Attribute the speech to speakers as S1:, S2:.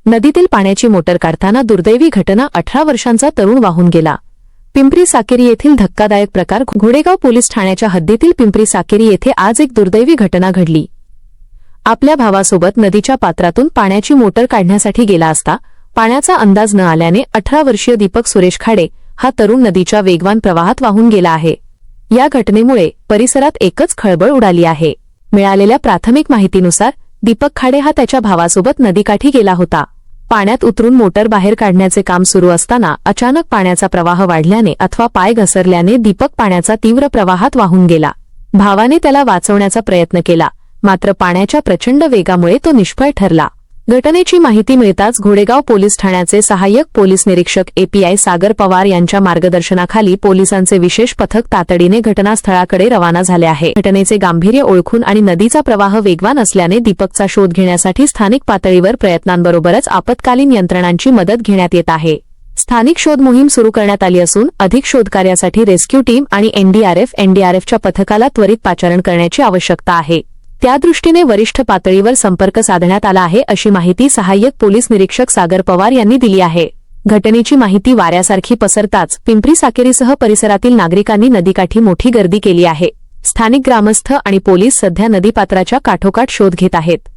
S1: नदीतील पाण्याची मोटर काढताना दुर्दैवी घटना 18 वर्षांचा तरुण वाहून गेला। पिंपरी साकेरी येथील धक्कादायक प्रकार। घोडेगाव पोलीस ठाण्याच्या हद्दीतील पिंपरी साकेरी येथे आज एक दुर्दैवी घटना घडली। आपल्या भावासोबत नदीच्या पात्रातून पाण्याची मोटर काढण्यासाठी गेला असता पाण्याचा अंदाज न आल्याने 18 वर्षीय दीपक सुरेश खाडे हा तरुण नदीच्या वेगवान प्रवाहात वाहून गेला आहे। या घटनेमुळे परिसरात एकच खळबळ उडाली आहे। मिळालेल्या प्राथमिक माहितीनुसार दीपक खाडे हा त्याच्या भावासोबत नदीकाठी गेला होता। पाण्यात उतरून मोटर बाहेर काढण्याचे काम सुरू असताना अचानक पाण्याचा प्रवाह वाढल्याने अथवा पाय घसरल्याने दीपक पाण्याचा तीव्र प्रवाहात वाहून गेला। भावाने त्याला वाचवण्याचा प्रयत्न केला, मात्र पाण्याच्या प्रचंड वेगामुळे तो निष्फळ ठरला। घटनेची माहिती मिळताच घोडेगाव पोलीस ठाण्याचे सहाय्यक पोलीस निरीक्षक एपीआय सागर पवार यांच्या मार्गदर्शनाखाली पोलिसांचे विशेष पथक तातडीने घटनास्थळाकडे रवाना झाले आहे। घटनेचे गांभीर्य ओळखून आणि नदीचा प्रवाह वेगवान असल्याने दीपकचा शोध घेण्यासाठी स्थानिक पातळीवर प्रयत्नांबरोबरच आपत्कालीन यंत्रणांची मदत घेण्यात येत आहे। स्थानिक शोध मोहीम सुरू करण्यात आली असून अधिक शोधकार्यासाठी रेस्क्यू टीम आणि एनडीआरएफच्या पथकाला त्वरित पाचारण करण्याची आवश्यकता आहे। त्यादृष्टीने वरिष्ठ पातळीवर संपर्क साधण्यात आला आहे, अशी माहिती सहाय्यक पोलीस निरीक्षक सागर पवार यांनी दिली आहे। घटनेची माहिती वाऱ्यासारखी पसरताच पिंपरी साकेरीसह परिसरातील नागरिकांनी नदीकाठी मोठी गर्दी केली आहे। स्थानिक ग्रामस्थ आणि पोलीस सध्या नदीपात्राच्या काठोकाठ शोध घेत आहेत।